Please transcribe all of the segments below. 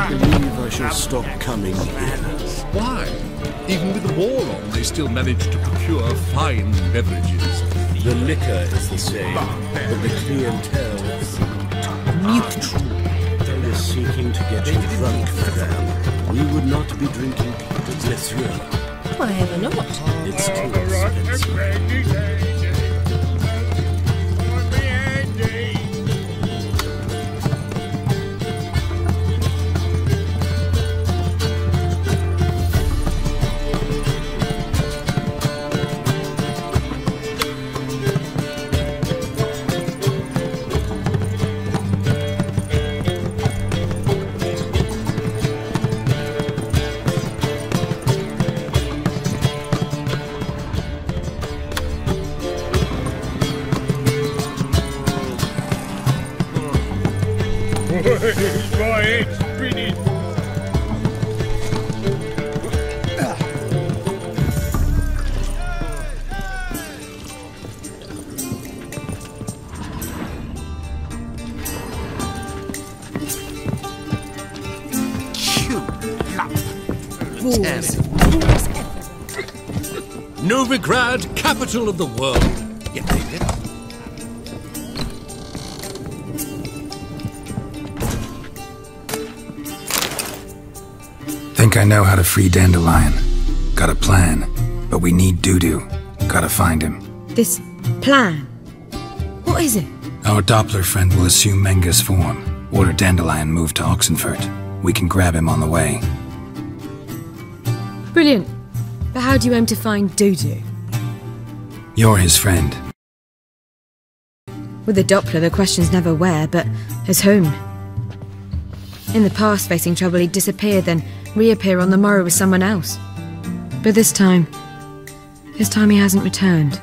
believe I shall stop coming here. Why? Even with the war on, they still manage to procure fine beverages. The liquor is the same, but the clientele is neutral. They are seeking to get you drunk, madame. We would not be drinking Monsieur. Why ever not? It's too expensive. Novigrad, capital of the world. Think I know how to free Dandelion. Got a plan, but we need Dudu. Gotta find him. This plan? What is it? Our Doppler friend will assume Menga's form. Order Dandelion move to Oxenfurt. We can grab him on the way. Brilliant. But how do you aim to find Dudu? You're his friend. With the Doppler, the question's never where, but as whom. In the past, facing trouble, he'd disappear, then reappear on the morrow with someone else. But this time he hasn't returned.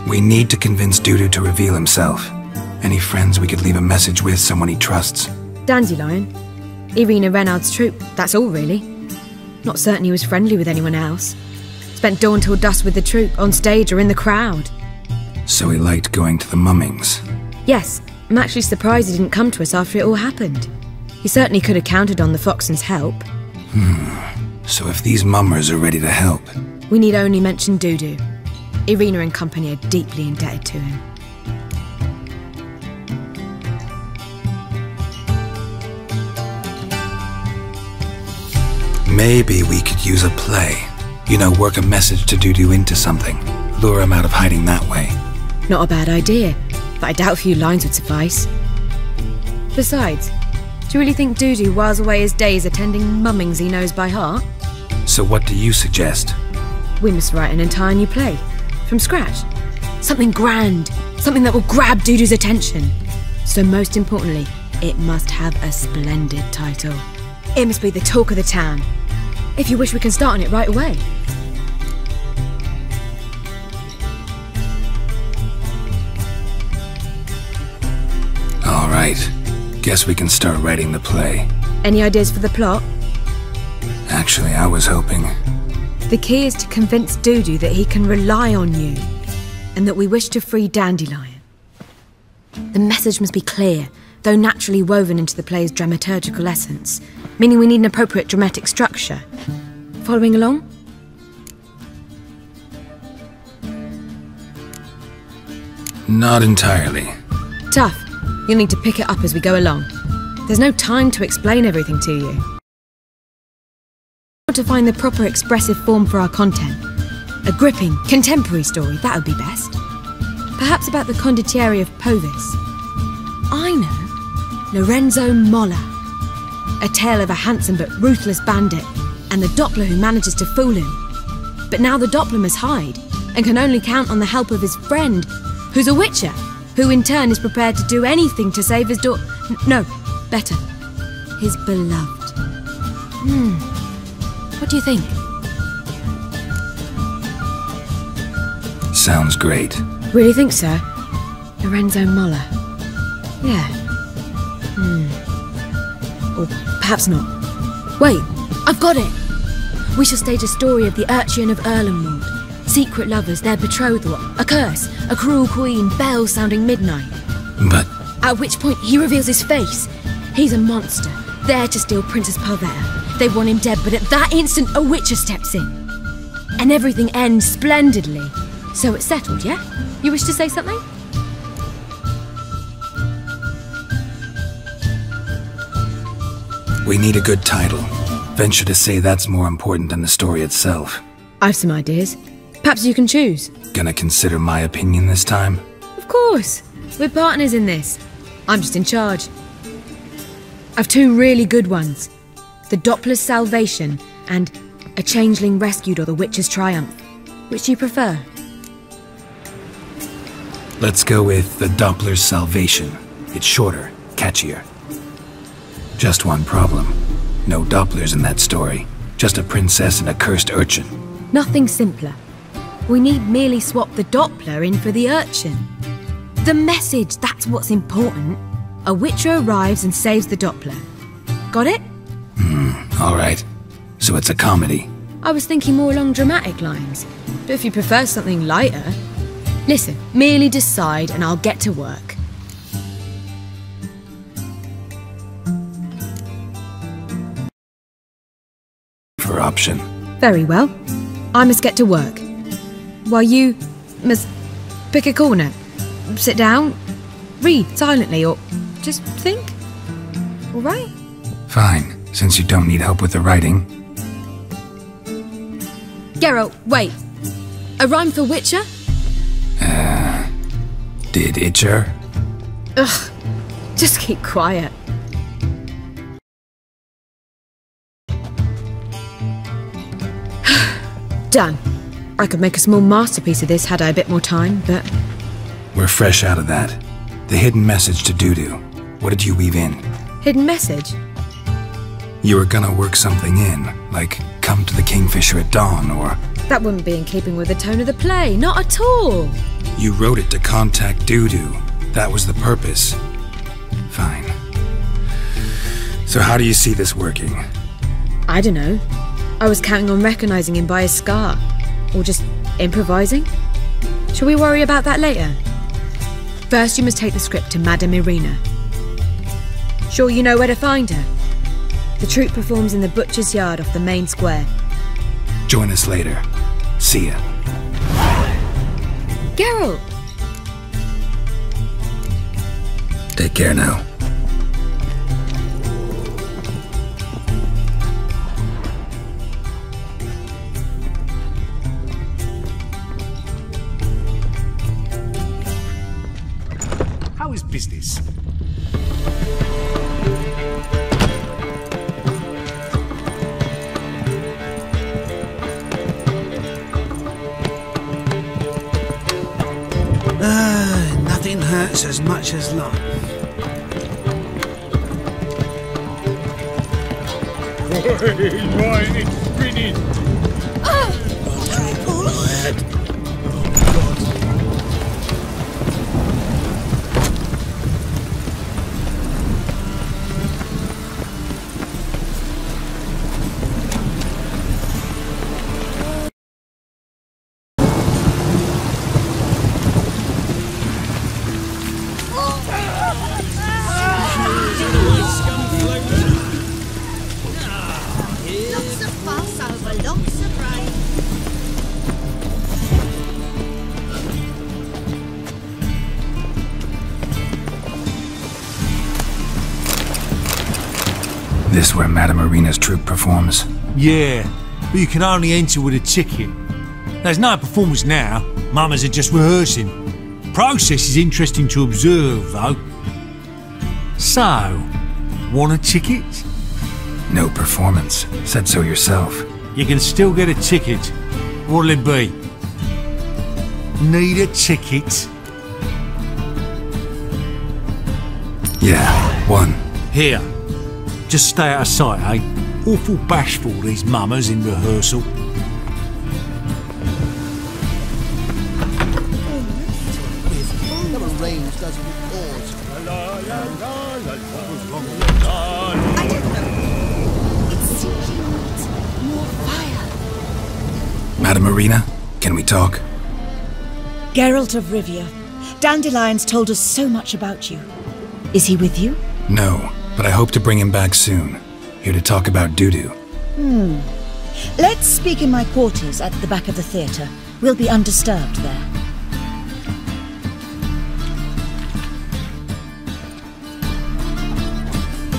We need to convince Dudu to reveal himself. Any friends we could leave a message with, someone he trusts. Dandelion? Irina Renard's troop, that's all really. Not certain he was friendly with anyone else. Spent dawn till dusk with the troop, on stage or in the crowd. So he liked going to the mummings? Yes, I'm actually surprised he didn't come to us after it all happened. He certainly could have counted on the Foxen's help. So if these mummers are ready to help... We need only mention Dudu. Irina and company are deeply indebted to him. Maybe we could use a play. You know, work a message to Dudu into something. Lure him out of hiding that way. Not a bad idea, but I doubt a few lines would suffice. Besides, do you really think Dudu whiles away his days attending mummings he knows by heart? So what do you suggest? We must write an entire new play. From scratch. Something grand. Something that will grab Dudu's attention. So most importantly, it must have a splendid title. It must be the talk of the town. If you wish, we can start on it right away. All right. Guess we can start writing the play. Any ideas for the plot? Actually, I was hoping... The key is to convince Dudu that he can rely on you, and that we wish to free Dandelion. The message must be clear, though naturally woven into the play's dramaturgical essence, meaning we need an appropriate dramatic structure. Following along? Not entirely. Tough. You'll need to pick it up as we go along. There's no time to explain everything to you. To find the proper expressive form for our content. A gripping, contemporary story, that would be best. Perhaps about the condottieri of Povis. I know. Lorenzo Molla. A tale of a handsome but ruthless bandit, and the Doppler who manages to fool him. But now the Doppler must hide, and can only count on the help of his friend, who's a witcher, who in turn is prepared to do anything to save his no, better, his beloved. What do you think? Sounds great. Really think so? Lorenzo Molla. Yeah. Or perhaps not. Wait, I've got it! We shall stage a story of the Urchin of Erlenwald, secret lovers, their betrothal, a curse, a cruel queen, bells sounding midnight. But At which point he reveals his face. He's a monster, there to steal Princess Parvetta. They want him dead, but at that instant a Witcher steps in. And everything ends splendidly. So it's settled, yeah? You wish to say something? we need a good title. Venture to say that's more important than the story itself. I've some ideas. Perhaps you can choose. Gonna consider my opinion this time? Of course. We're partners in this. I'm just in charge. I've two really good ones. The Doppler's Salvation and A Changeling Rescued or The Witcher's Triumph. Which do you prefer? Let's go with the Doppler's Salvation. It's shorter, catchier. Just one problem. No Dopplers in that story. Just a princess and a cursed urchin. Nothing simpler. We need merely swap the Doppler in for the urchin. The message, that's what's important. A Witcher arrives and saves the Doppler. Got it? Alright. So it's a comedy. I was thinking more along dramatic lines. But if you prefer something lighter... Listen, merely decide and I'll get to work. For option. Very well. I must get to work. While you must pick a corner, sit down, read silently, or just think. All right? Fine, since you don't need help with the writing. Geralt, wait. A rhyme for Witcher? Did Itcher? Ugh, just keep quiet. Done. I could make a small masterpiece of this had I a bit more time, but... We're fresh out of that. The hidden message to Dudu. What did you weave in? Hidden message? You were gonna work something in, like come to the Kingfisher at dawn, or... That wouldn't be in keeping with the tone of the play, not at all. You wrote it to contact Dudu. That was the purpose. Fine. So how do you see this working? I don't know. I was counting on recognizing him by his scar. Or just improvising. Shall we worry about that later? First you must take the script to Madame Irina. Sure you know where to find her? The troupe performs in the butcher's yard off the main square. Join us later. See ya. Geralt! Take care now. How is business? Nothing hurts as much as love. Right, it's spinning. Quiet. Lots of fuss over lots of rain. This where Madame Irina's troupe performs? Yeah, but you can only enter with a ticket. There's no performance now. Mamas are just rehearsing. Process is interesting to observe, though. So, want a ticket? No performance. Said so yourself. You can still get a ticket. What'll it be? Need a ticket? Yeah, one. Here. Just stay out of sight, eh? Awful bashful, these mamas in rehearsal. I don't know. It's sinking hot. More fire. Madame Irina, Can we talk? Geralt of Rivia. Dandelion's told us so much about you. Is he with you? No, but I hope to bring him back soon. Here to talk about Dudu. Let's speak in my quarters at the back of the theatre. We'll be undisturbed there.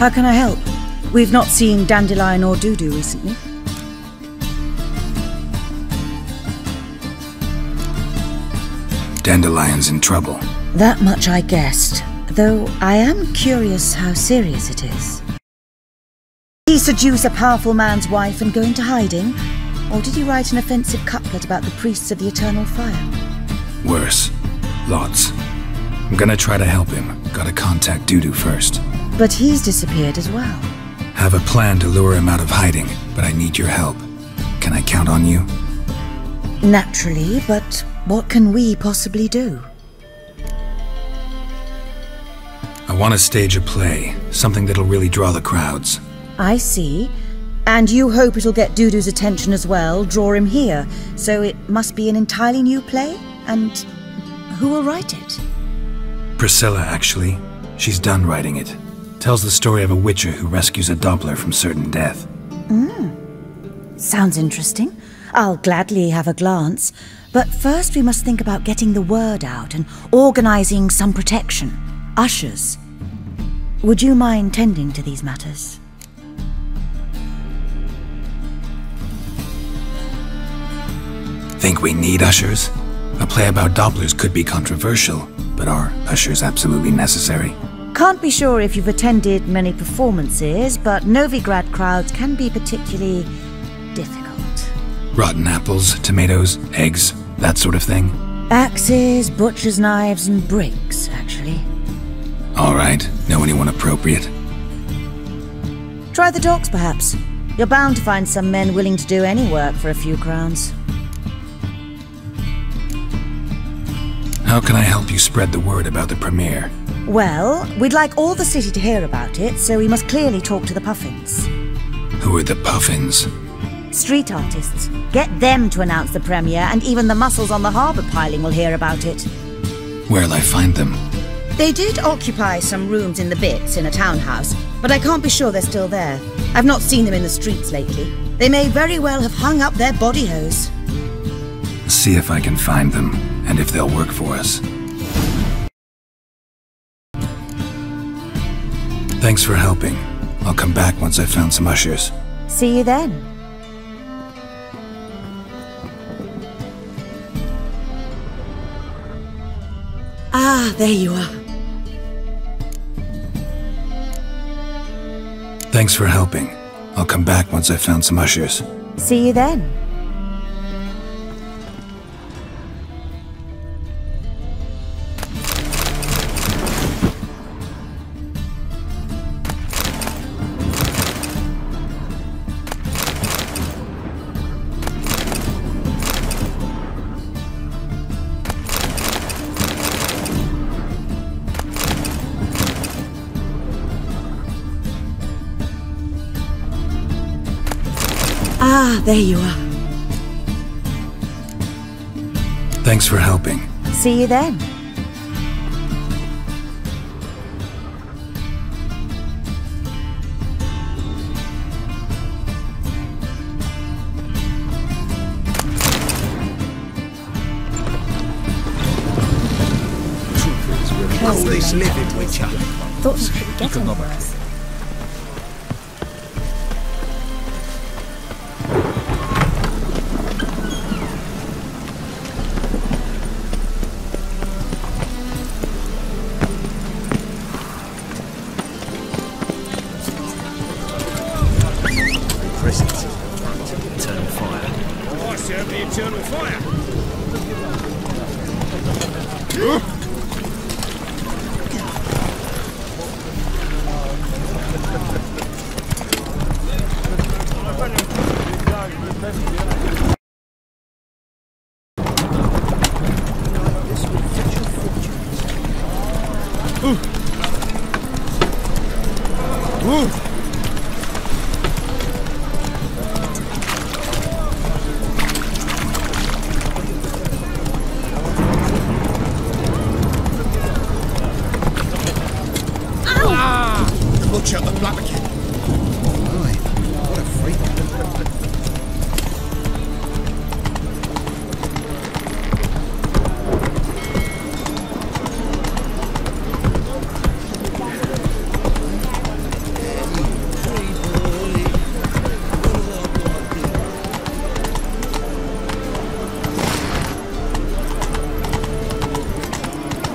How can I help? We've not seen Dandelion or Dudu recently. Dandelion's in trouble. That much I guessed, though I am curious how serious it is. Did he seduce a powerful man's wife and go into hiding? Or did he write an offensive couplet about the priests of the eternal fire? Worse. Lots. I'm gonna try to help him. Gotta contact Dudu first. But he's disappeared as well. Have a plan to lure him out of hiding, but I need your help. Can I count on you? Naturally, but what can we possibly do? I want to stage a play, something that'll really draw the crowds. I see. And you hope it'll get Dudu's attention as well, draw him here. So it must be an entirely new play? And who will write it? Priscilla, actually. She's done writing it. Tells the story of a witcher who rescues a Doppler from certain death. Sounds interesting. I'll gladly have a glance. But first we must think about getting the word out and organizing some protection. Ushers. Would you mind tending to these matters? Think we need ushers? A play about Dopplers could be controversial, but are ushers absolutely necessary? Can't be sure if you've attended many performances, but Novigrad crowds can be particularly difficult. Rotten apples, tomatoes, eggs, that sort of thing? Axes, butcher's knives, and bricks, actually. Alright, know anyone appropriate? Try the docks, perhaps. You're bound to find some men willing to do any work for a few crowns. How can I help you spread the word about the premiere? Well, we'd like all the city to hear about it, so we must clearly talk to the Puffins. Who are the Puffins? Street artists. Get them to announce the premiere, and even the muscles on the harbour piling will hear about it. Where'll I find them? They did occupy some rooms in the Bits in a townhouse, but I can't be sure they're still there. I've not seen them in the streets lately. They may very well have hung up their body hose. See if I can find them, and if they'll work for us. Thanks for helping. I'll come back once I've found some ushers. See you then. Ah, there you are. Thanks for helping. I'll come back once I've found some ushers. See you then. Ah, there you are. Thanks for helping. See you then. Call this living, Witcher. Thought you could get on worse. Eternal fire. Oh, I serve the eternal fire.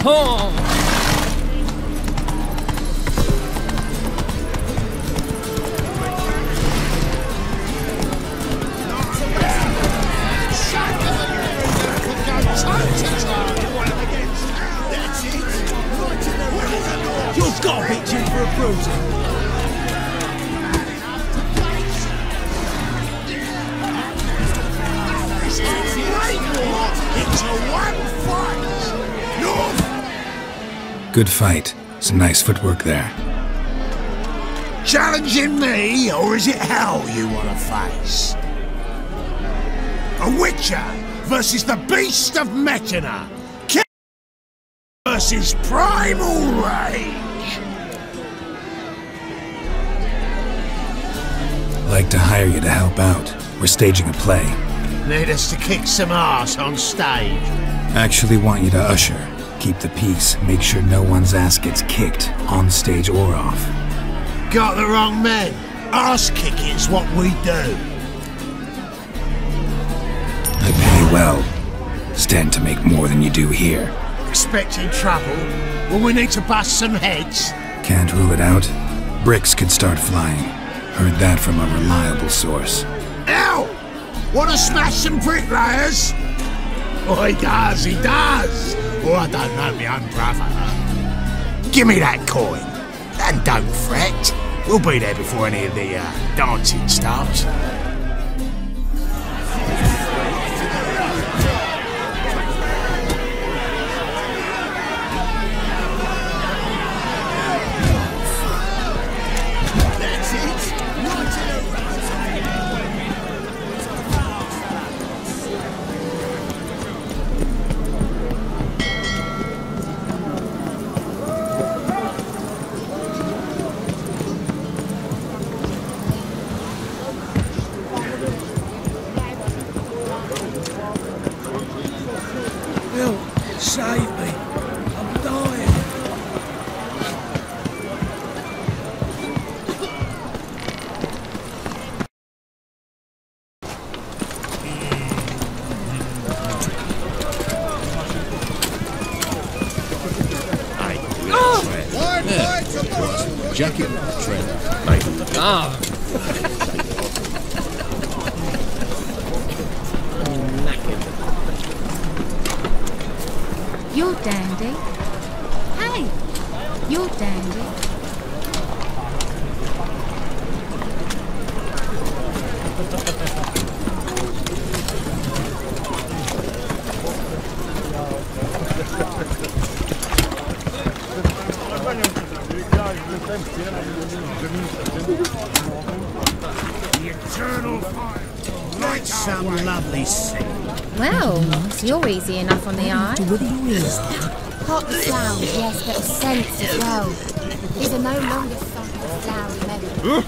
You've got a bit too for a bruiser. Good fight. Some nice footwork there. Challenging me, or is it hell you want to face? A Witcher versus the Beast of Metina. King versus Primal Rage. Like to hire you to help out. We're staging a play. Need us to kick some ass on stage. Actually want you to usher. Keep the peace. Make sure no one's ass gets kicked, on stage or off. Got the wrong men. Ass kicking's what we do. I pay well. Stand to make more than you do here. Expecting trouble? Well, we need to bust some heads. Can't rule it out. Bricks could start flying. Heard that from a reliable source. Ow! Wanna smash some bricklayers? Oh, he does, he does! Oh, I don't know my own brother. Give me that coin. And don't fret. We'll be there before any of the dancing starts. Save me. I'm dying. Jacket, Trent. You're dandy. Hey, you're dandy. The eternal fire. Like some lovely scene. Well, you're easy enough on the eye. Hot and flowery, yes, but of sense as well. These are no longer soft and flowery memories.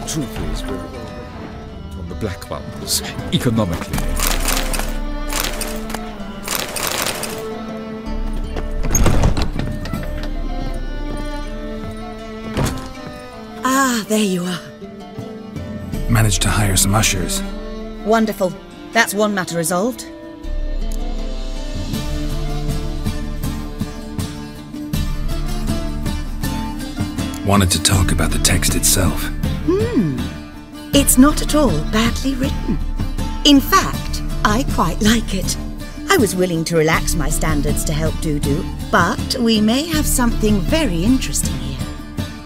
Truth is, we're on the black ones, economically. Ah, there you are. Managed to hire some ushers. Wonderful. That's one matter resolved. Wanted to talk about the text itself. It's not at all badly written. In fact, I quite like it. I was willing to relax my standards to help Dudu, but we may have something very interesting here.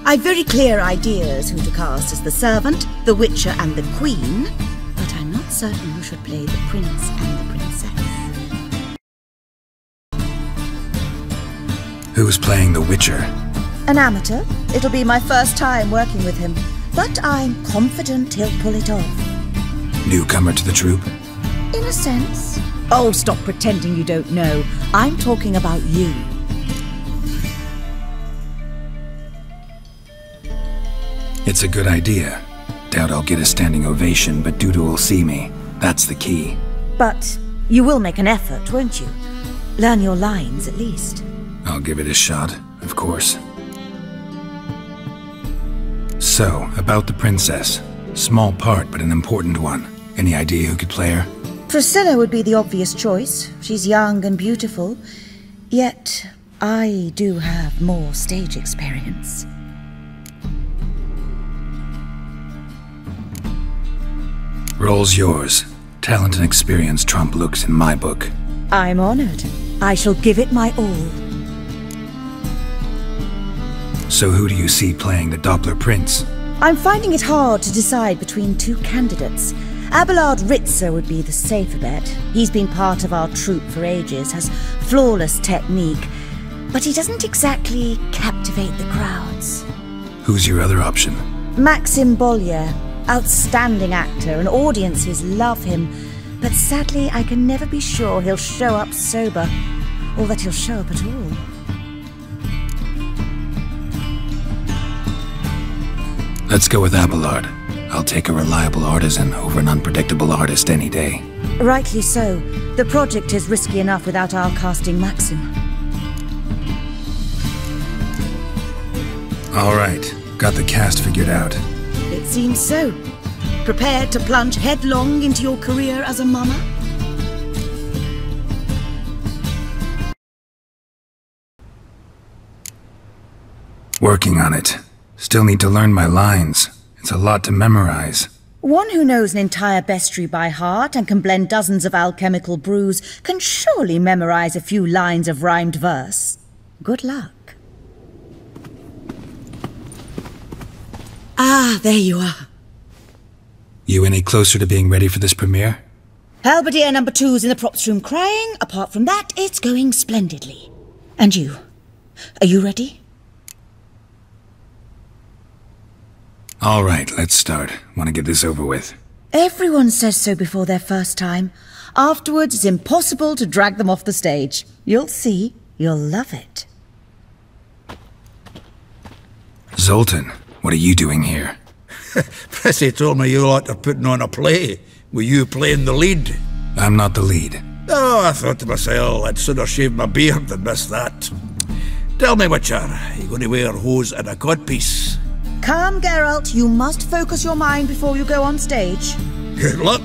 I've very clear ideas who to cast as the servant, the Witcher and the Queen, but I'm not certain who should play the Prince and the Princess. Who's playing the Witcher? An amateur. It'll be my first time working with him, but I'm confident he'll pull it off. Newcomer to the troupe? In a sense. Oh, stop pretending you don't know. I'm talking about you. It's a good idea. Doubt I'll get a standing ovation, but Dudu will see me. That's the key. But you will make an effort, won't you? Learn your lines, at least. I'll give it a shot, of course. So, about the princess. Small part, but an important one. Any idea who could play her? Priscilla would be the obvious choice. She's young and beautiful. Yet, I do have more stage experience. Role's yours. Talent and experience trump looks in my book. I'm honored. I shall give it my all. So who do you see playing the Doppler Prince? I'm finding it hard to decide between two candidates. Abelard Ritzer would be the safer bet. He's been part of our troupe for ages, has flawless technique, but he doesn't exactly captivate the crowds. Who's your other option? Maxim Bollier, outstanding actor, and audiences love him, but sadly I can never be sure he'll show up sober, or that he'll show up at all. Let's go with Abelard. I'll take a reliable artisan over an unpredictable artist any day. Rightly so. The project is risky enough without our casting Maxim. All right, got the cast figured out. It seems so. Prepared to plunge headlong into your career as a mama? Working on it. Still need to learn my lines. It's a lot to memorize. One who knows an entire bestiary by heart and can blend dozens of alchemical brews can surely memorize a few lines of rhymed verse. Good luck. Ah, there you are. You any closer to being ready for this premiere? Halberdier number 2's in the props room crying. Apart from that, it's going splendidly. And you? Are you ready? All right, let's start. Want to get this over with. Everyone says so before their first time. Afterwards, it's impossible to drag them off the stage. You'll see. You'll love it. Zoltan, what are you doing here? Prissy told me you lot are putting on a play. Were you playing the lead? I'm not the lead. Oh, I thought to myself, I'd sooner shave my beard than miss that. Tell me, Witcher, are you going to wear hose and a codpiece? Calm, Geralt. You must focus your mind before you go on stage. Good luck.